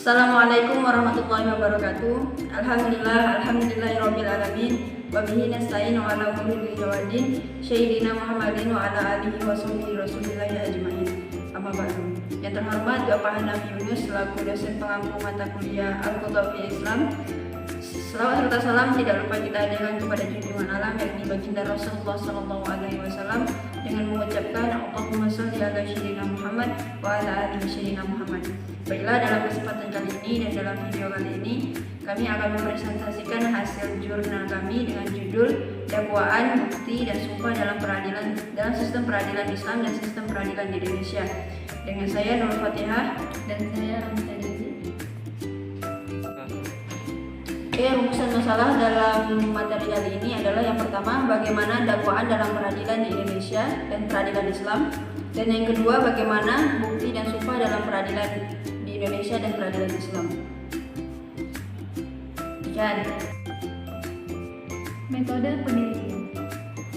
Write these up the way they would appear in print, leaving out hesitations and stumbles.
Assalamualaikum warahmatullahi wabarakatuh. Alhamdulillahirabbil alamin. Wa bihi nasta'inu ala umuri dunya waddin. Sayyidina Muhammadin wa ala alihi wa sahbihi rasulillahi ajmain. Amma ba'du. Yang terhormat Bapak Hanafi Yunus selaku dosen pengampu mata kuliah Al-Qadha fil Islam. Selawat serta salam tidak lupa kita hadirkan kepada junjungan alam yakni baginda Rasulullah sallallahu alaihi wasallam dengan mengucapkan Allahumma shalli ala sayyidina Muhammad wa ala ali sayyidina Muhammad. Baiklah, dalam kesempatan kali ini dan dalam video kali ini kami akan mempresentasikan hasil jurnal kami dengan judul Dakwaan, Bukti, dan Sumpah dalam sistem peradilan Islam dan sistem peradilan di Indonesia. Dengan saya Nur Fatihah dan saya Ramita Dewi. Rumusan masalah dalam materi kali ini adalah yang pertama, bagaimana dakwaan dalam peradilan di Indonesia dan peradilan Islam, dan yang kedua, bagaimana bukti dan sumpah dalam peradilan di Indonesia dan peradilan Islam.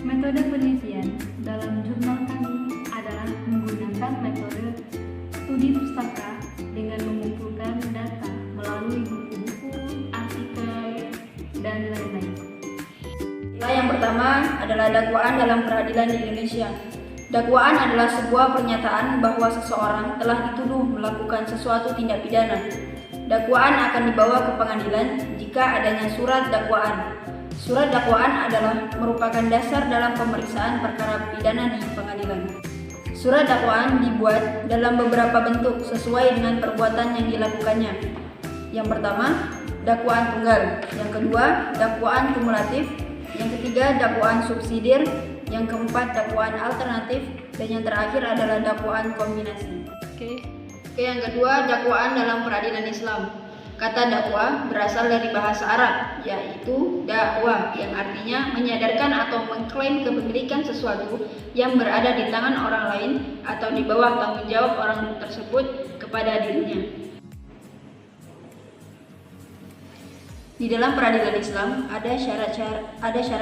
Metode penelitian dalam jurnal kami adalah menggunakan metode studi pustaka dengan mengumpulkan data melalui buku-buku, artikel, dan lain-lain. Yang pertama adalah dakwaan dalam peradilan di Indonesia. Dakwaan adalah sebuah pernyataan bahwa seseorang telah dituduh melakukan sesuatu tindak pidana. Dakwaan akan dibawa ke pengadilan jika adanya surat dakwaan. Surat dakwaan adalah merupakan dasar dalam pemeriksaan perkara pidana di pengadilan. Surat dakwaan dibuat dalam beberapa bentuk sesuai dengan perbuatan yang dilakukannya. Yang pertama, dakwaan tunggal. Yang kedua, dakwaan kumulatif. Yang ketiga, dakwaan subsidiar. Yang keempat, dakwaan alternatif. Dan yang terakhir adalah dakwaan kombinasi. Yang kedua, dakwaan dalam peradilan Islam. Kata dakwah berasal dari bahasa Arab, yaitu dakwah, yang artinya menyadarkan atau mengklaim kepemilikan sesuatu yang berada di tangan orang lain atau di bawah tanggung jawab orang tersebut kepada dirinya. Di dalam peradilan Islam ada syarat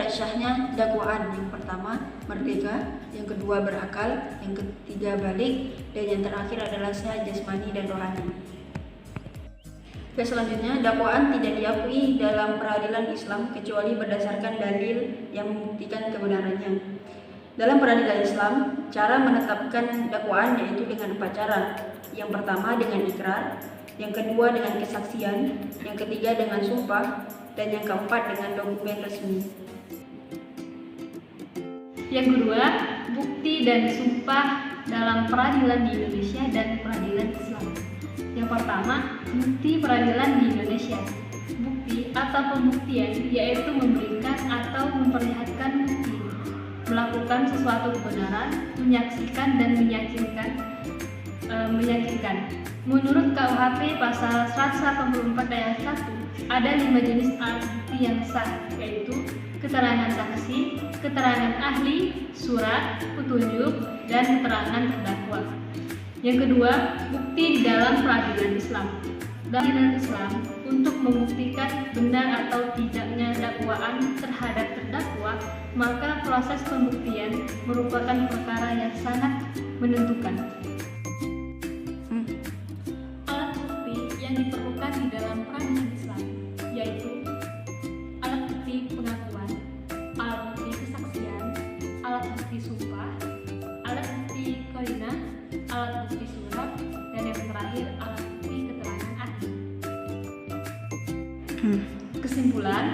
syahnya dakwaan. Yang pertama, merdeka, yang kedua berakal, yang ketiga balik, dan yang terakhir adalah sehat jasmani dan rohani. Selanjutnya, dakwaan tidak diakui dalam peradilan Islam kecuali berdasarkan dalil yang membuktikan kebenarannya. Dalam peradilan Islam, cara menetapkan dakwaan yaitu dengan 4 cara. Yang pertama dengan ikrar, yang kedua dengan kesaksian, yang ketiga dengan sumpah, dan yang keempat dengan dokumen resmi. Yang kedua, bukti dan sumpah dalam peradilan di Indonesia dan peradilan Islam. Yang pertama, bukti peradilan di Indonesia. Bukti atau pembuktian yaitu memberikan atau memperlihatkan bukti, melakukan sesuatu kebenaran, menyaksikan dan meyakinkan. Menurut KUHP pasal 184 ayat 1, ada 5 jenis alat bukti yang sah, yaitu keterangan saksi, keterangan ahli, surat, petunjuk, dan keterangan terdakwa. Yang kedua, bukti di dalam peradilan Islam. Dalam peradilan Islam, untuk membuktikan benar atau tidaknya dakwaan terhadap terdakwa, maka proses pembuktian merupakan perkara yang sangat menentukan. Alat bukti yang diperlukan di dalam peradilan Islam yaitu alat bukti pengakuan, alat bukti kesaksian, alat bukti sumpah, alat bukti qarinah, alat bukti surat, dan yang terakhir alat bukti keterangan ahli. Kesimpulan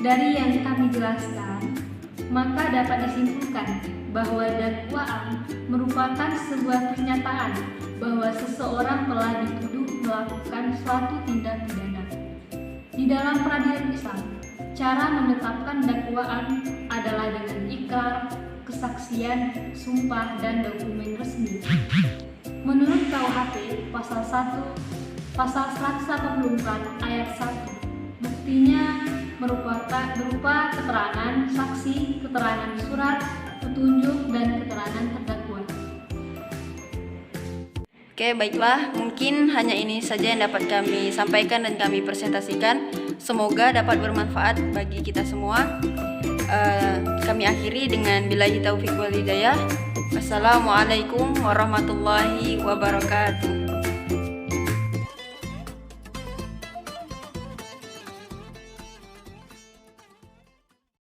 dari yang kami jelaskan, maka dapat disimpulkan bahwa dakwaan merupakan sebuah pernyataan bahwa seseorang telah dituduh melakukan suatu tindak pidana. Di dalam peradilan Islam, cara menetapkan dakwaan adalah dengan ikrar, kesaksian, sumpah, dan dokumen resmi. Menurut KUHP pasal 184 ayat 1, buktinya berupa keterangan saksi, keterangan surat, petunjuk, dan keterangan terdakwa. Baiklah, mungkin hanya ini saja yang dapat kami sampaikan dan kami presentasikan. Semoga dapat bermanfaat bagi kita semua. Kami akhiri dengan billahi taufiq wal hidayah. Wassalamualaikum warahmatullahi wabarakatuh.